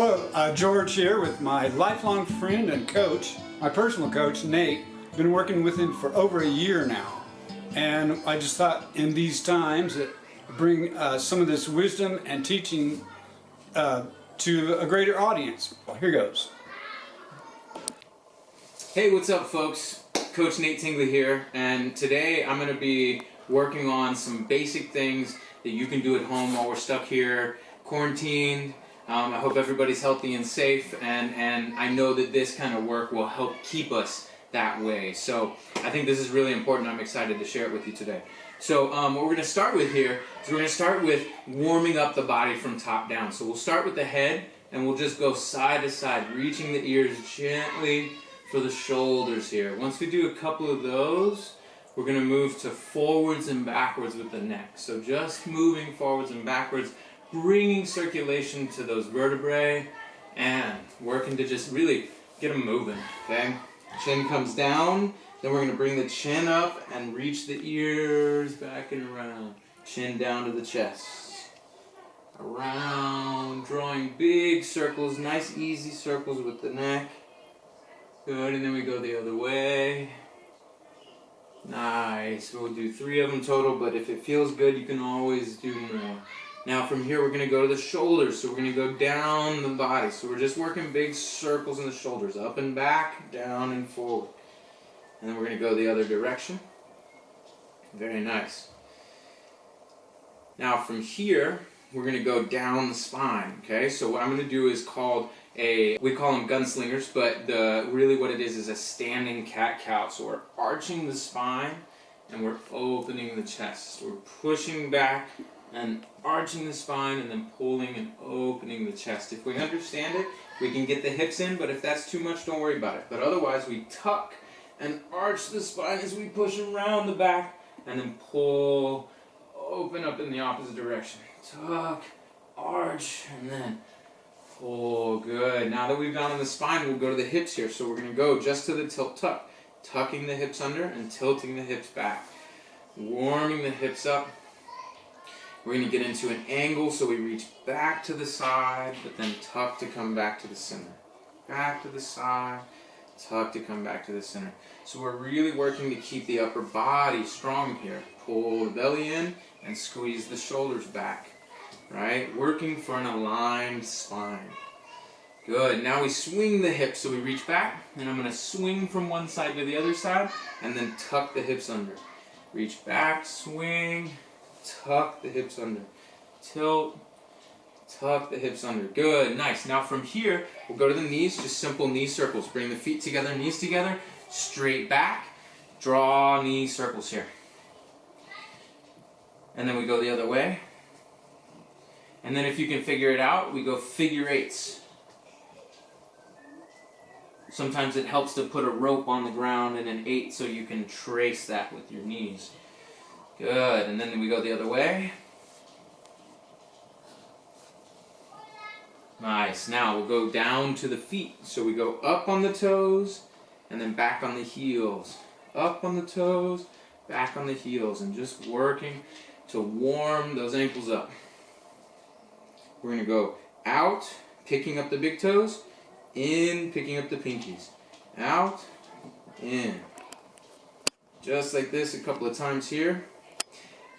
Hello, George here with my lifelong friend and coach, my personal coach, Nate. Been working with him for over a year now. And I just thought in these times that bring some of this wisdom and teaching to a greater audience. Well, here goes. Hey, what's up folks? Coach Nate Tingley here, and today I'm going to be working on some basic things that you can do at home while we're stuck here, quarantined. I hope everybody's healthy and safe, and I know that this kind of work will help keep us that way. So I think this is really important. I'm excited to share it with you today. So what we're going to start with here is we're going to start with warming up the body from top down. So we'll start with the head, and we'll just go side to side, reaching the ears gently for the shoulders here. Once we do a couple of those, we're going to move to forwards and backwards with the neck. So just moving forwards and backwards, bringing circulation to those vertebrae and working to just really get them moving, okay? Chin comes down, then we're going to bring the chin up and reach the ears back and around. Chin down to the chest. Around, drawing big circles, nice easy circles with the neck. Good, and then we go the other way. Nice. We'll do 3 of them total, but if it feels good, you can always do more. Now from here, we're going to go to the shoulders. So we're going to go down the body. So we're just working big circles in the shoulders. Up and back, down and forward. And then we're going to go the other direction. Very nice. Now from here, we're going to go down the spine. Okay, so what I'm going to do is called we call them gunslingers, but really what it is a standing cat-cow. So we're arching the spine and we're opening the chest. We're pushing back and arching the spine and then pulling and opening the chest. If we understand it, we can get the hips in, but if that's too much, don't worry about it. But otherwise, we tuck and arch the spine as we push around the back and then pull, open up in the opposite direction. Tuck, arch, and then pull. Good. Now that we've gone on the spine, we'll go to the hips here. So we're going to go just to the tilt tuck, tucking the hips under and tilting the hips back. Warming the hips up. We're going to get into an angle, so we reach back to the side, but then tuck to come back to the center. Back to the side, tuck to come back to the center. So we're really working to keep the upper body strong here. Pull the belly in and squeeze the shoulders back. Right? Working for an aligned spine. Good. Now we swing the hips, so we reach back, and I'm going to swing from one side to the other side, and then tuck the hips under. Reach back, swing, tuck the hips under. Tilt, tuck the hips under. Good, nice. Now from here, we'll go to the knees, just simple knee circles. Bring the feet together, knees together, straight back, draw knee circles here. And then we go the other way. And then if you can figure it out, we go figure eights. Sometimes it helps to put a rope on the ground and an 8 so you can trace that with your knees. Good, and then we go the other way. Nice. Now we'll go down to the feet. So we go up on the toes and then back on the heels. Up on the toes, back on the heels, and just working to warm those ankles up. We're going to go out, picking up the big toes, in, picking up the pinkies. Out, in. Just like this a couple of times here.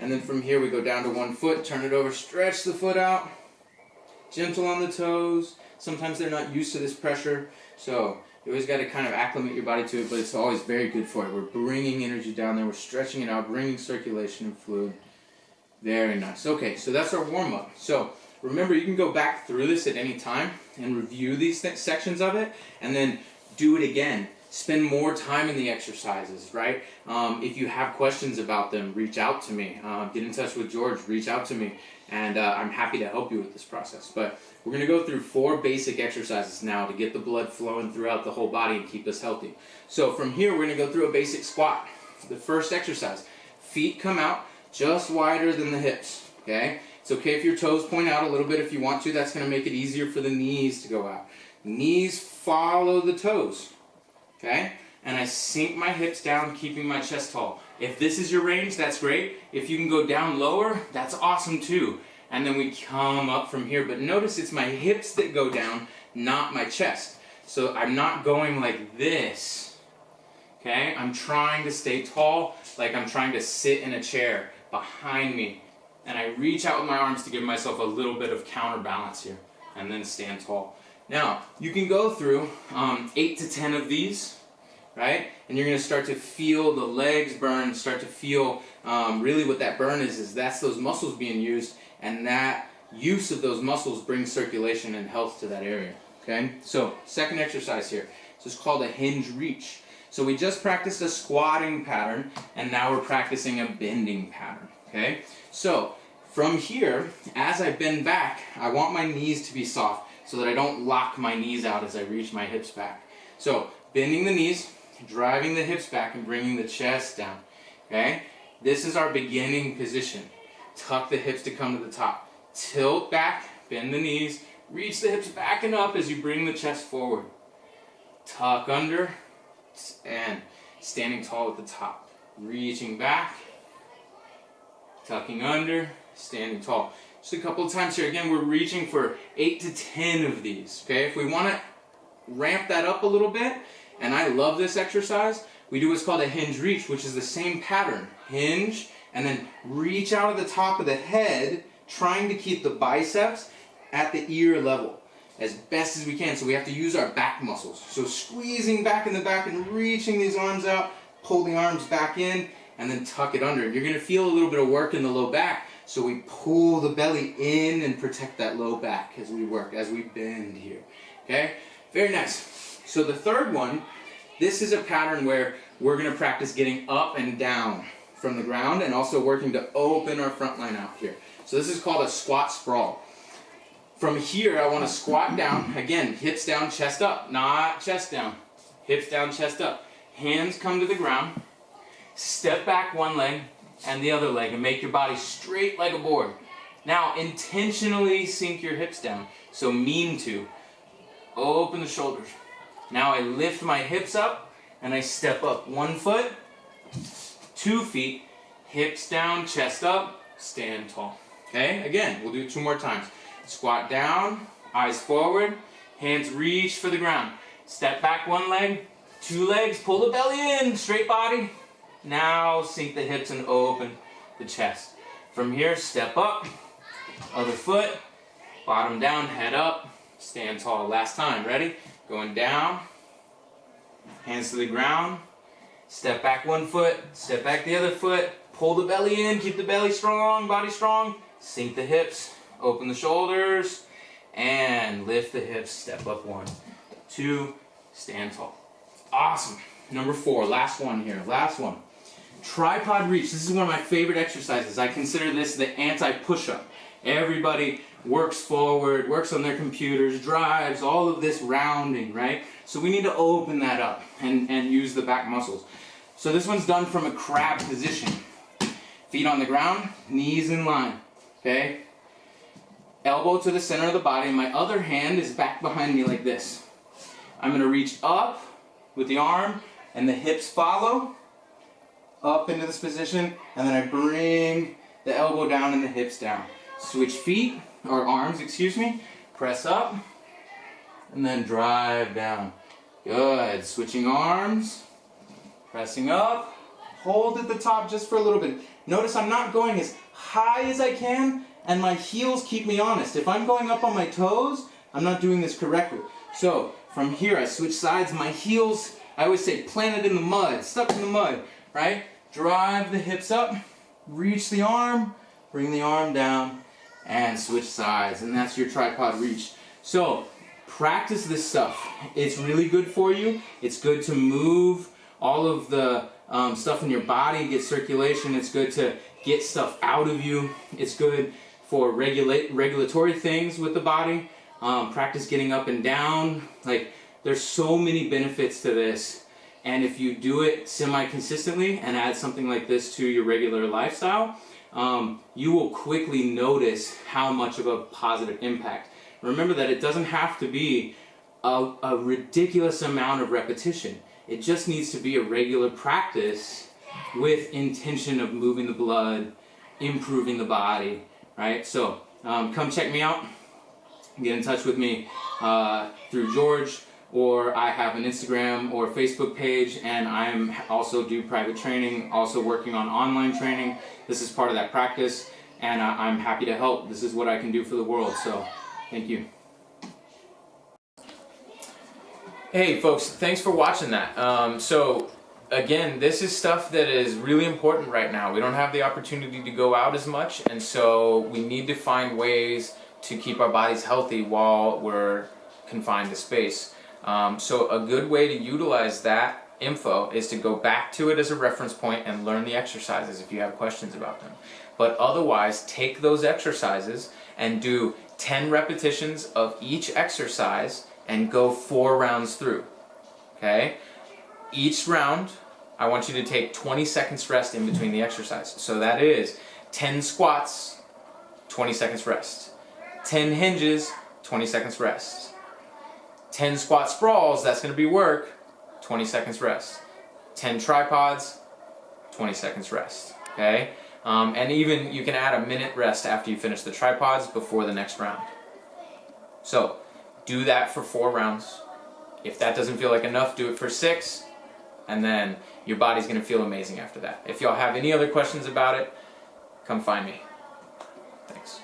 And then from here we go down to one foot, turn it over, stretch the foot out. Gentle on the toes. Sometimes they're not used to this pressure, so you always got to kind of acclimate your body to it, but it's always very good for it. We're bringing energy down there, we're stretching it out, bringing circulation and fluid. Very nice. Okay, so that's our warm-up. So remember, you can go back through this at any time and review these sections of it, and then do it again. Spend more time in the exercises, right? If you have questions about them, reach out to me. Get in touch with George, reach out to me, and I'm happy to help you with this process. But we're going to go through 4 basic exercises now to get the blood flowing throughout the whole body and keep us healthy. So from here, we're going to go through a basic squat. The first exercise, feet come out just wider than the hips, okay? It's okay if your toes point out a little bit if you want to. That's going to make it easier for the knees to go out. Knees follow the toes. Okay? And I sink my hips down, keeping my chest tall. If this is your range, that's great. If you can go down lower, that's awesome too. and then we come up from here. But notice it's my hips that go down, not my chest. So I'm not going like this, okay? I'm trying to stay tall, like I'm trying to sit in a chair behind me. And I reach out with my arms to give myself a little bit of counterbalance here, and then stand tall. Now, you can go through 8 to 10 of these, right? And you're gonna start to feel the legs burn, start to feel really what that burn is that's those muscles being used, and that use of those muscles brings circulation and health to that area, okay? So, second exercise here. This is called a hinge reach. So we just practiced a squatting pattern, and now we're practicing a bending pattern, okay? So, from here, as I bend back, I want my knees to be soft so that I don't lock my knees out as I reach my hips back. So, bending the knees, driving the hips back, and bringing the chest down, okay? This is our beginning position. Tuck the hips to come to the top. Tilt back, bend the knees, reach the hips back and up as you bring the chest forward. Tuck under, and standing tall at the top. Reaching back, tucking under, standing tall. Just a couple of times here. Again, we're reaching for 8 to 10 of these, okay? If we want to ramp that up a little bit, and I love this exercise, we do what's called a hinge reach, which is the same pattern. Hinge, and then reach out of the top of the head, trying to keep the biceps at the ear level as best as we can. So we have to use our back muscles. So squeezing back in the back and reaching these arms out, pull the arms back in, and then tuck it under. You're going to feel a little bit of work in the low back, so we pull the belly in and protect that low back as we work, as we bend here. Okay? Very nice. So the third one, this is a pattern where we're going to practice getting up and down from the ground and also working to open our front line out here. So this is called a squat sprawl. From here, I want to squat down. Again, hips down, chest up. Not chest down. Hips down, chest up. Hands come to the ground. Step back one leg and the other leg and make your body straight like a board. Now, intentionally sink your hips down. So mean to. Open the shoulders. Now I lift my hips up and I step up 1 foot, 2 feet, hips down, chest up, stand tall. Okay? Again, we'll do it 2 more times. Squat down, eyes forward, hands reach for the ground. Step back 1 leg, 2 legs, pull the belly in, straight body. Now sink the hips and open the chest. From here, step up, other foot, bottom down, head up, stand tall. Last time, ready? Going down, hands to the ground, step back 1 foot, step back the other foot, pull the belly in, keep the belly strong, body strong, sink the hips, open the shoulders, and lift the hips, step up 1, 2, stand tall. Awesome. Number 4, last one here, last one. Tripod reach. This is one of my favorite exercises. I consider this the anti-push-up. Everybody works forward, works on their computers, drives, all of this rounding, right? So we need to open that up and use the back muscles. So this one's done from a crab position. Feet on the ground, knees in line, okay? Elbow to the center of the body, and my other hand is back behind me like this. I'm going to reach up with the arm, and the hips follow up into this position, and then I bring the elbow down and the hips down. Switch feet, or arms, excuse me, press up, and then drive down. Good. Switching arms, pressing up, hold at the top just for a little bit. Notice I'm not going as high as I can, and my heels keep me honest. If I'm going up on my toes, I'm not doing this correctly. So, from here I switch sides, my heels, I always say planted in the mud, stuck in the mud, right? Drive the hips up, reach the arm, bring the arm down, and switch sides, and that's your tripod reach. So, practice this stuff. It's really good for you. It's good to move all of the stuff in your body, get circulation. It's good to get stuff out of you. It's good for regulatory things with the body. Practice getting up and down. Like, there's so many benefits to this. And if you do it semi-consistently and add something like this to your regular lifestyle, you will quickly notice how much of a positive impact. Remember that it doesn't have to be a ridiculous amount of repetition. It just needs to be a regular practice with intention of moving the blood, improving the body, right? So come check me out. Get in touch with me through George, or I have an Instagram or Facebook page, and I also do private training, also working on online training. This is part of that practice, and I'm happy to help. This is what I can do for the world, so thank you. Hey folks, thanks for watching that. So again, this is stuff that is really important right now. We don't have the opportunity to go out as much, and so we need to find ways to keep our bodies healthy while we're confined to space. So a good way to utilize that info is to go back to it as a reference point and learn the exercises if you have questions about them. But otherwise, take those exercises and do 10 repetitions of each exercise and go 4 rounds through. Okay? Each round, I want you to take 20 seconds rest in between the exercise. So that is 10 squats, 20 seconds rest. 10 hinges, 20 seconds rest. 10 squat sprawls, that's going to be work, 20 seconds rest. 10 tripods, 20 seconds rest. Okay? And even you can add a minute rest after you finish the tripods before the next round. So do that for 4 rounds. If that doesn't feel like enough, do it for 6, and then your body's going to feel amazing after that. If y'all have any other questions about it, come find me. Thanks.